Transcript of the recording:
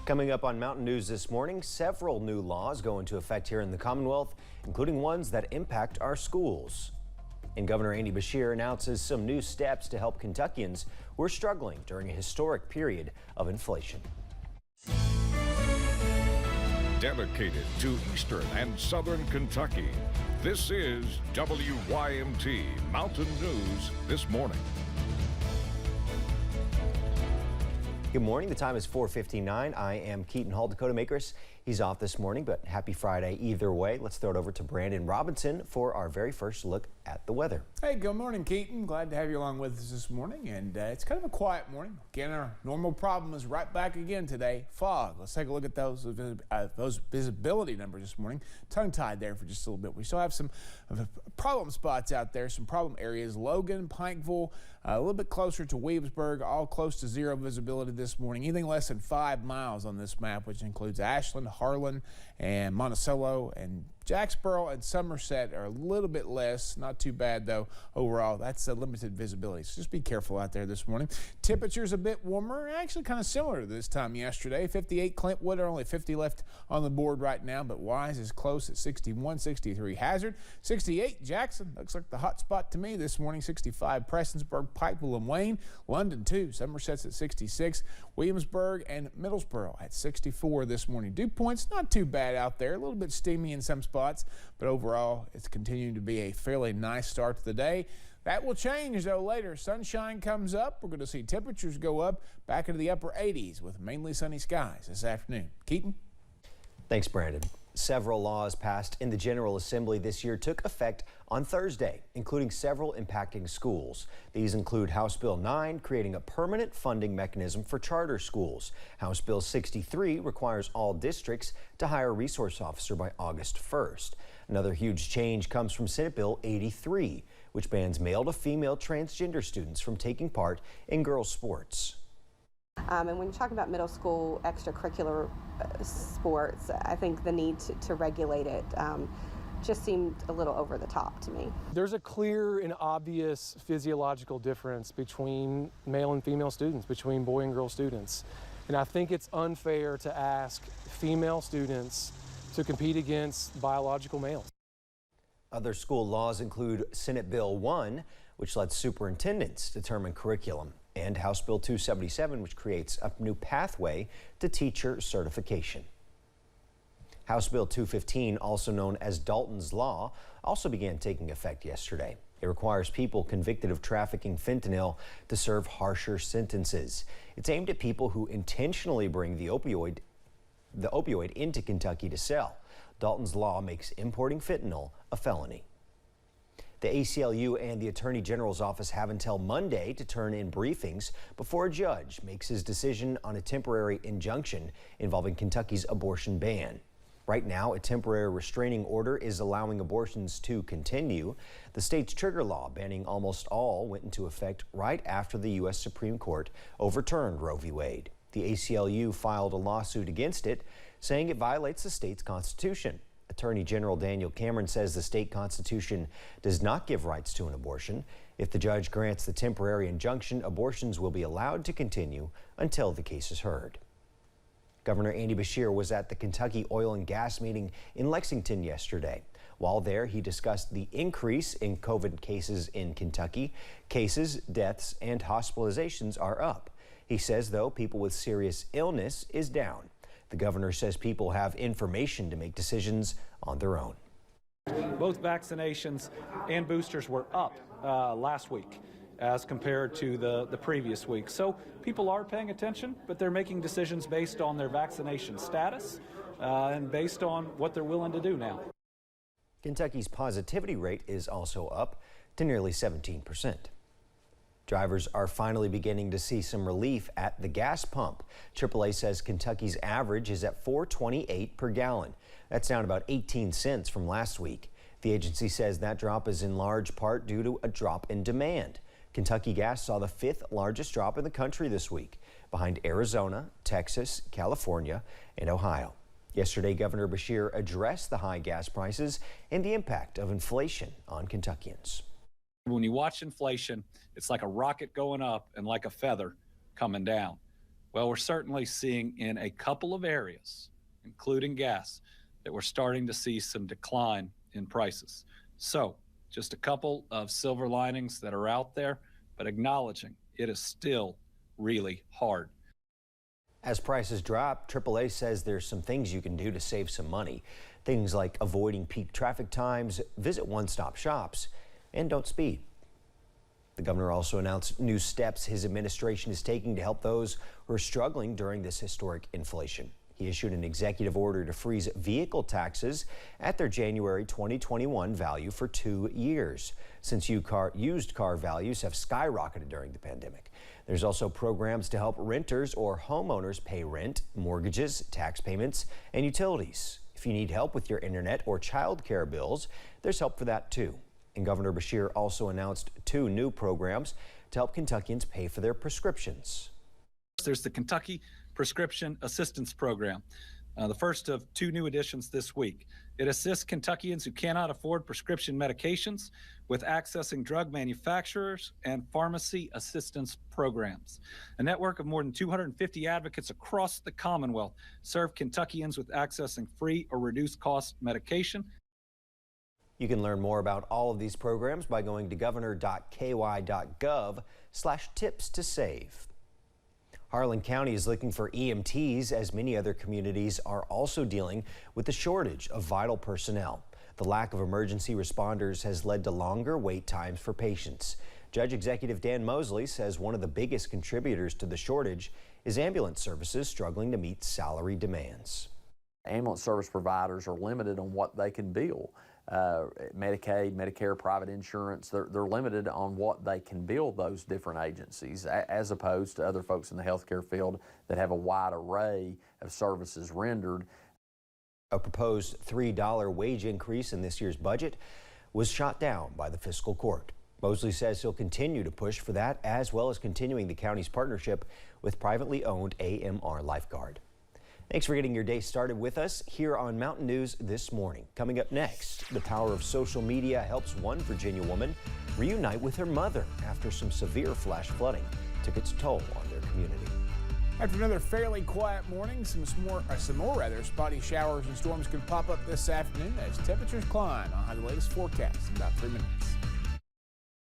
Coming up on Mountain News this morning, several new laws go into effect here in the Commonwealth, including ones that impact our schools. And Governor Andy Beshear announces some new steps to help Kentuckians who are struggling during a historic period of inflation. Dedicated to Eastern and Southern Kentucky, this is WYMT Mountain News this morning. Good morning. The time is 4:59. I am Keaton Hall. Dakota Makers, he's off this morning, but happy Friday either way. Let's throw it over to Brandon Robinson for our very first look at the weather. Hey, good morning, Keaton. Glad to have you along with us this morning. And it's kind of a quiet morning. Again, our normal problem is right back again today, fog. Let's take a look at those visibility numbers this morning. Tongue-tied there for just a little bit. We still have some problem spots out there, some problem areas. Logan, Pikeville, a little bit closer to Williamsburg, all close to zero visibility this morning. Anything less than 5 miles on this map, which includes Ashland, Harlan, and Monticello, and Jacksboro and Somerset are a little bit less. Not too bad, though. Overall, that's a limited visibility, so just be careful out there this morning. Temperatures a bit warmer, actually kind of similar to this time yesterday. 58 Clintwood, only 50 left on the board right now, but Wise is close at 61, 63 Hazard. 68 Jackson, looks like the hot spot to me this morning. 65 Prestonsburg, Pikeville, and Wayne. London, too. Somerset's at 66. Williamsburg and Middlesboro at 64 this morning. Dew points, not too bad out there. A little bit steamy in some spots, but overall, it's continuing to be a fairly nice start to the day. That will change, though, later. Sunshine comes up. We're going to see temperatures go up back into the upper 80s with mainly sunny skies this afternoon. Keaton? Thanks, Brandon. Several laws passed in the General Assembly this year took effect on Thursday, including several impacting schools. These include House Bill 9, creating a permanent funding mechanism for charter schools. House Bill 63 requires all districts to hire a resource officer by August 1st. Another huge change comes from Senate Bill 83, which bans male to female transgender students from taking part in girls' sports. And when you talk about middle school extracurricular sports, I think the need to regulate it just seemed a little over the top to me. There's a clear and obvious physiological difference between male and female students, between boy and girl students. And I think it's unfair to ask female students to compete against biological males. Other school laws include Senate Bill 1, which lets superintendents determine curriculum, and House Bill 277, which creates a new pathway to teacher certification. House Bill 215, also known as Dalton's Law, also began taking effect yesterday. It requires people convicted of trafficking fentanyl to serve harsher sentences. It's aimed at people who intentionally bring the opioid into Kentucky to sell. Dalton's Law makes importing fentanyl a felony. The ACLU and the Attorney General's office have until Monday to turn in briefings before a judge makes his decision on a temporary injunction involving Kentucky's abortion ban. Right now, a temporary restraining order is allowing abortions to continue. The state's trigger law banning almost all went into effect right after the U.S. Supreme Court overturned Roe v. Wade. The ACLU filed a lawsuit against it, saying it violates the state's constitution. Attorney General Daniel Cameron says the state constitution does not give rights to an abortion. If the judge grants the temporary injunction, abortions will be allowed to continue until the case is heard. Governor Andy Beshear was at the Kentucky Oil and Gas meeting in Lexington yesterday. While there, he discussed the increase in COVID cases in Kentucky. Cases, deaths, and hospitalizations are up. He says, though, people with serious illness is down. The governor says people have information to make decisions on their own. Both vaccinations and boosters were up last week as compared to the previous week. So people are paying attention, but they're making decisions based on their vaccination status and based on what they're willing to do now. Kentucky's positivity rate is also up to nearly 17%. Drivers are finally beginning to see some relief at the gas pump. AAA says Kentucky's average is at $4.28 per gallon. That's down about 18 cents from last week. The agency says that drop is in large part due to a drop in demand. Kentucky Gas saw the 5th largest drop in the country this week, behind Arizona, Texas, California, and Ohio. Yesterday, Governor Beshear addressed the high gas prices and the impact of inflation on Kentuckians. When you watch inflation, it's like a rocket going up and like a feather coming down. Well, we're certainly seeing in a couple of areas, including gas, that we're starting to see some decline in prices. So just a couple of silver linings that are out there, but acknowledging it is still really hard. As prices drop, AAA says there's some things you can do to save some money. Things like avoiding peak traffic times, visit one-stop shops, and don't speed. The governor also announced new steps his administration is taking to help those who are struggling during this historic inflation. He issued an executive order to freeze vehicle taxes at their January 2021 value for 2 years, since used car values have skyrocketed during the pandemic. There's also programs to help renters or homeowners pay rent, mortgages, tax payments, and utilities. If you need help with your internet or child care bills, there's help for that too. And Governor Beshear also announced 2 new programs to help Kentuckians pay for their prescriptions. There's the Kentucky Prescription Assistance Program, the first of 2 new additions this week. It assists Kentuckians who cannot afford prescription medications with accessing drug manufacturers and pharmacy assistance programs. A network of more than 250 advocates across the Commonwealth serve Kentuckians with accessing free or reduced cost medication. You can learn more about all of these programs by going to governor.ky.gov/tips to save. Harlan County is looking for EMTs, as many other communities are also dealing with the shortage of vital personnel. The lack of emergency responders has led to longer wait times for patients. Judge Executive Dan Mosley says one of the biggest contributors to the shortage is ambulance services struggling to meet salary demands. Ambulance service providers are limited on what they can bill. Medicaid, Medicare, private insurance, they're limited on what they can bill those different agencies, as opposed to other folks in the healthcare field that have a wide array of services rendered. A proposed $3 wage increase in this year's budget was shot down by the fiscal court. Mosley says he'll continue to push for that, as well as continuing the county's partnership with privately owned AMR Lifeguard. Thanks for getting your day started with us here on Mountain News this morning. Coming up next, the power of social media helps one Virginia woman reunite with her mother after some severe flash flooding took its toll on their community. After another fairly quiet morning, some more spotty showers and storms could pop up this afternoon as temperatures climb. I'll have the latest forecast in about 3 minutes.